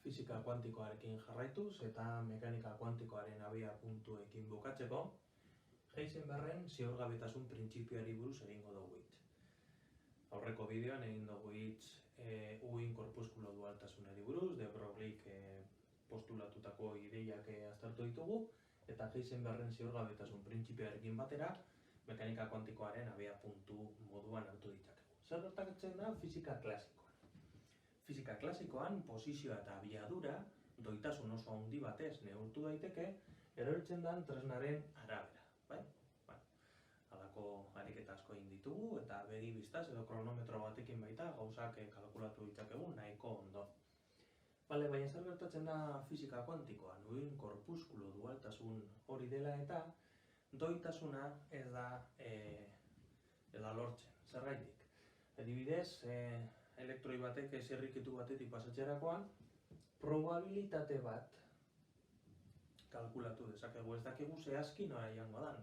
Fisika kuantikoarekin jarraituz eta mekanika kuantikoaren abiapuntuekin bukatzeko, Heisenbergen ziurgabetasun printzipioari buruz egingo dugu hitz. Aurreko bideoan egin dugu hitz uhin korpuskulo dualtasunari buruz, de Broglieek postulatutako ideiak aztertu ditugu, eta Heisenbergen ziurgabetasun printzipioarekin batera, mekanika kuantikoaren abiapuntu moduan hartu ditzakegu. Zer gertatzen da fisika klasikoan? Fisika klasikoan posizioa eta abiadura doitasun oso handi batez neurtu daiteke erabiltzen den tresnaren arabera, bai? Halako ariketa asko egin ditugu eta begi bistaz edo kronometro batekin baita gauzak kalkulatu ditzakegu nahiko ondo. Baina zer gertatzen da fisika kuantikoan, uhin korpuskulu dualtasun hori dela eta doitasuna ez da lortzen, zergaitik. Adibidez, elektroi batek zirrikitu batetik pasatzerakoan, probabilitate bat kalkulatu dezakegu, ez dakigu zehazki nora joango dan.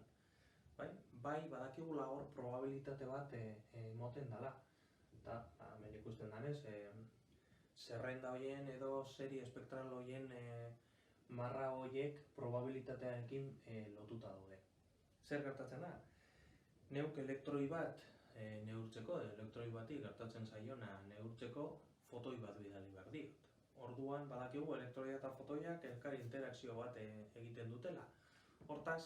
Bai, badakigula hor probabilitate bat moten dela. Eta, hemen ikusten danez, zerrenda horien edo serie espektral horien marra horiek probabilitatearekin lotuta daude. Zer gertatzen da? Neuk elektroi bat neurtzeko, elektroi bati gertatzen zaiona neurtzeko fotoi bat bidali behar diot. Orduan, badakigu elektroia eta fotoiak elkar interakzio bat egiten dutela. Hortaz,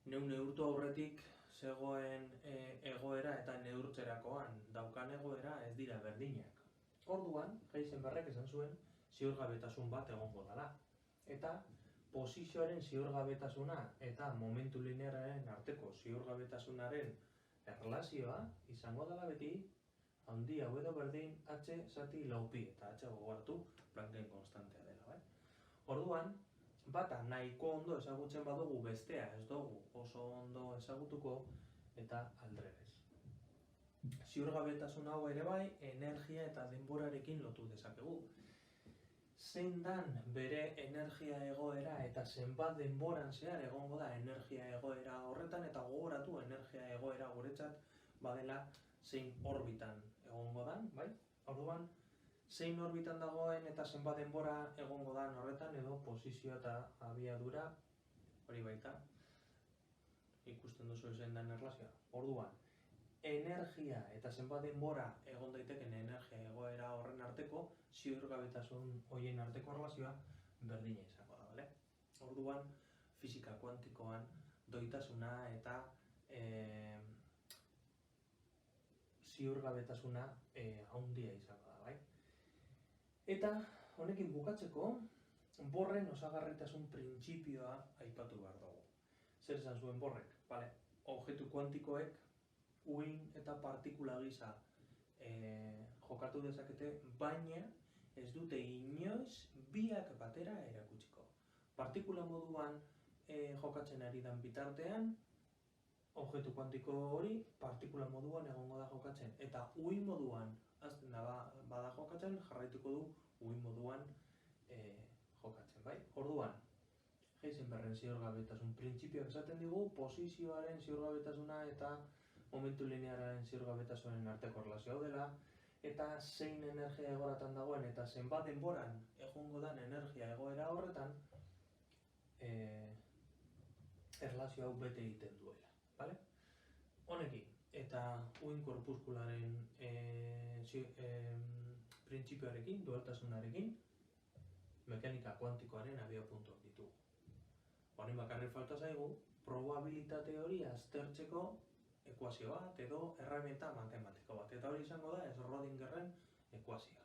neurtu aurretik zegoen egoera eta neurtzerakoan daukan egoera ez dira berdinak. Orduan, Heisenbergek esan zuen ziurgabetasun bat egongo dela. Eta posizioaren ziurgabetasuna eta momentu lineararen arteko ziurgabetasunaren erlazioa izango dela beti handi hau edo berdin h zati lau pi eta h gogoratu Plancken konstantea dela. Orduan, bata nahiko ondo ezagutzen badugu bestea ez dugu oso ondo ezagutuko eta aldrebez. Ziurgabetasun hau ere bai, energia eta denborarekin lotu dezakegu. Zein dan bere energia egoera eta zenbat denboran zehar egongo da energia egoera horretan eta gogoratu energia egoera guretzat badela zein orbitan egongo dan, bai? Orduan, zein orbitan dagoen eta zenbat denbora egongo dan horretan edo posizio eta abiadura hori baita ikusten duzu zein dan erlazioa. Orduan, energia eta zenbat denbora egon daiteken energia egoera horren arteko ziurgabetasun horien arteko erlazioa berdina izango da, bale? Orduan, fisika kuantikoan doitasuna eta ziurgabetasuna handia izango da, bai? Eta honekin bukatzeko, Bohrren osagarritasun printzipioa aipatu behar dugu. Zer esan zuen Bohrrek? Objektu kuantikoek uhin eta partikula gisa jokatu dezakete, baina ez dute inoiz biak batera erakutsiko. Partikula moduan jokatzen ari den bitartean, objektu kuantiko hori partikula moduan egongo da jokatzen. Eta uhin moduan azten da bada jokatzen, jarraituko du uhin moduan jokatzen, bai? Orduan, Heisenbergen ziurgabetasun printzipioak esaten digu, posizioaren ziurgabetasuna eta momentu lineararen ziurgabetasunaren arteko erlazio hau dela, eta zein energia egoratan dagoen eta zenbat denboran egongo den energia egoera horretan, erlazio hau bete egiten duela, bale? Honekin, eta uhin korpuskularen printzipioarekin, dualtasunarekin, mekanika kuantikoaren abiapuntuak ditugu. Honen bakarrik falta zaigu, probabilitate hori aztertzeko ekuazio bat edo erreminta matematiko bat. Eta hori izango da Schrödingerren ekuazioa.